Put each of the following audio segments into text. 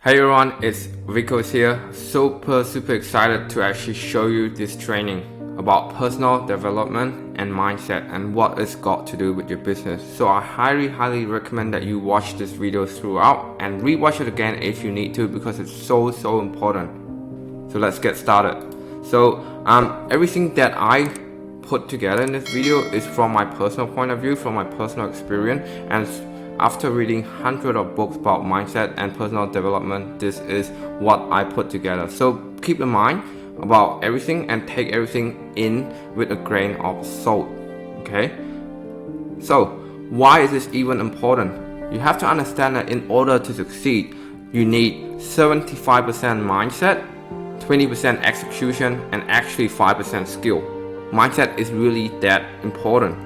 Hey everyone, it's Vico here. Super excited to actually show you this training about personal development and mindset and what it's got to do with your business. So I highly recommend that you watch this video throughout and rewatch it again if you need to, because it's so important. So let's get started. So everything that I put together in this video is from my personal point of view, from my personal experience, and after reading hundreds of books about mindset and personal development, this is what I put together. So keep in mind about everything and take everything in with a grain of salt. Okay? So why is this even important? You have to understand that in order to succeed, you need 75% mindset, 20% execution, and actually 5% skill. Mindset is really that important.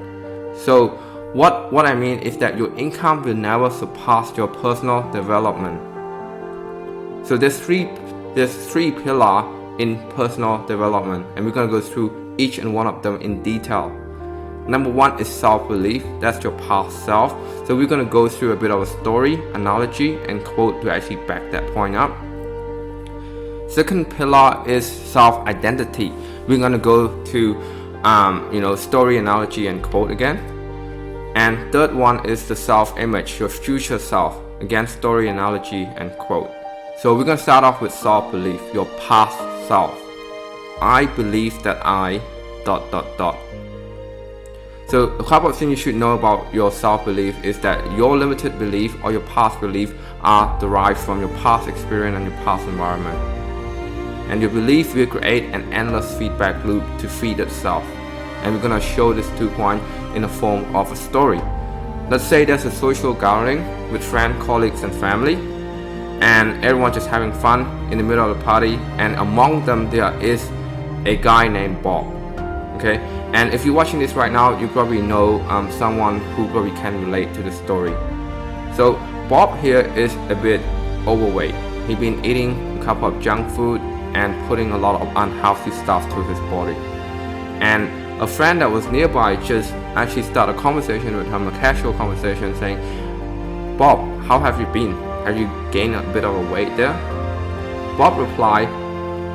So what I mean is that your income will never surpass your personal development. So there's three pillars in personal development, and we're gonna go through each and one of them in detail. Number one is self-belief. That's your past self. So we're gonna go through a bit of a story, analogy, and quote to actually back that point up. Second pillar is self-identity. We're gonna go to story, analogy, and quote again. And third one is the self-image, your future self. Again, story, analogy, and quote. So we're going to start off with self-belief, your past self. I believe that I ... So a couple of things you should know about your self-belief is that your limited belief or your past belief are derived from your past experience and your past environment. And your belief will create an endless feedback loop to feed itself. And we're going to show this 2 points in the form of a story. Let's say there's a social gathering with friends, colleagues, and family, and everyone just having fun in the middle of the party, and among them there is a guy named Bob. Okay, and if you're watching this right now, you probably know someone who probably can relate to the story. So Bob here is a bit overweight. He's been eating a couple of junk food and putting a lot of unhealthy stuff to his body. And a friend that was nearby just actually started a conversation with him, a casual conversation, saying, "Bob, how have you been? Have you gained a bit of a weight there?" Bob replied,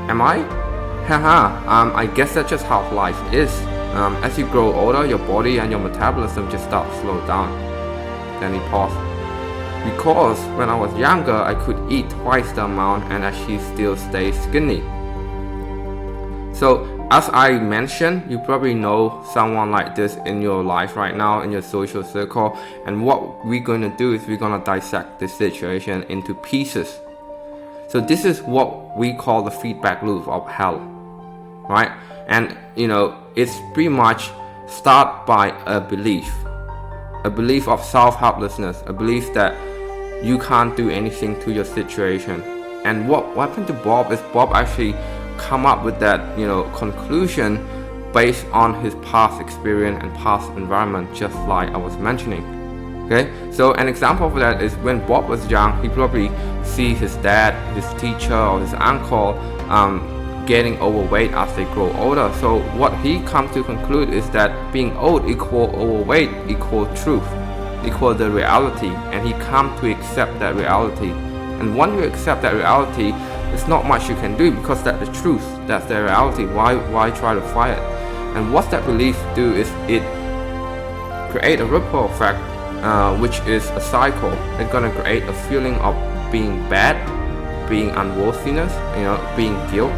"Am I? Haha, I guess that's just how life is. As you grow older, your body and your metabolism just start to slow down." Then he paused. "Because when I was younger, I could eat twice the amount and actually still stay skinny." So as I mentioned, you probably know someone like this in your life right now, in your social circle. And what we're going to do is we're going to dissect this situation into pieces. So this is what we call the feedback loop of hell, right? And it's pretty much start by a belief of self-helplessness, a belief that you can't do anything to your situation. And what happened to Bob is Bob actually come up with that conclusion based on his past experience and past environment, just like I was mentioning. Okay, so an example of that is when Bob was young, he probably see his dad, his teacher, or his uncle getting overweight as they grow older. So what he come to conclude is that being old equal overweight equal truth, equal the reality, and he come to accept that reality. And once you accept that reality, there's not much you can do, because that's the truth, that's the reality. Why try to fight it? And what that belief do is it create a ripple effect, which is a cycle. It's gonna create a feeling of being bad, being unworthiness, being guilt,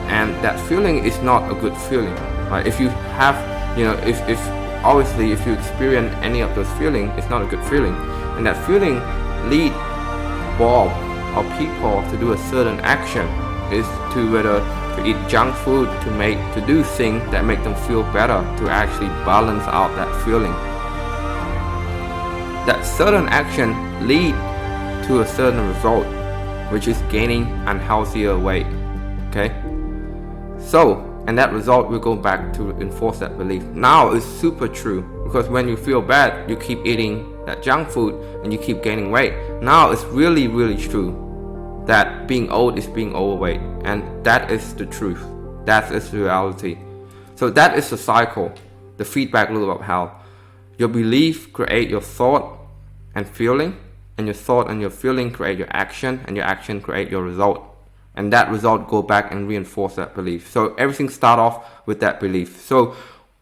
and that feeling is not a good feeling. Right? If you have, if obviously if you experience any of those feelings, it's not a good feeling, and that feeling lead Bob or people to do a certain action, is to whether to eat junk food, to do things that make them feel better, to actually balance out that feeling. That certain action lead to a certain result, which is gaining unhealthier weight. Okay, so and that result will go back to enforce that belief. Now it's super true, because when you feel bad, you keep eating that junk food and you keep gaining weight. Now it's really true that being old is being overweight, and that is the truth. That is the reality. So that is the cycle, the feedback loop of hell. Your belief create your thought and feeling, and your thought and your feeling create your action, and your action create your result. And that result go back and reinforce that belief. So everything start off with that belief. So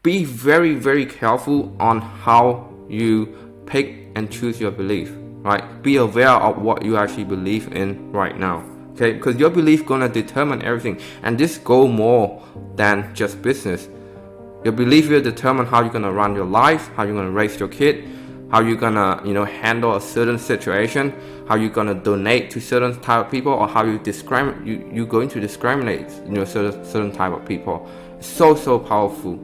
be very, very careful on how you pick and choose your belief, right? Be aware of what you actually believe in right now, okay? Because your belief gonna determine everything. And this go more than just business. Your belief will determine how you're gonna run your life, how you're gonna raise your kid, how you're gonna, handle a certain situation, how you're gonna donate to certain type of people, or how you're going to discriminate, certain type of people. It's so powerful.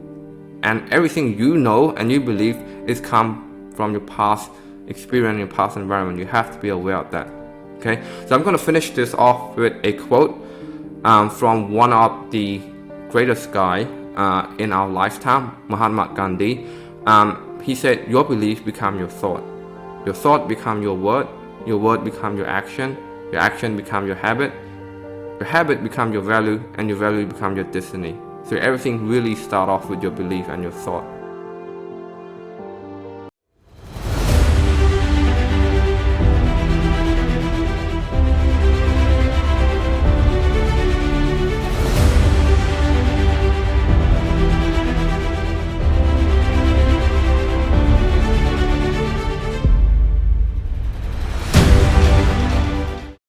And everything you know and you believe is come from your past experience, your past environment. You have to be aware of that. Okay, so I'm gonna finish this off with a quote from one of the greatest guy in our lifetime, Mahatma Gandhi. He said, "Your belief become your thought become your word become your action become your habit become your value, and your value become your destiny." So everything really start off with your belief and your thought.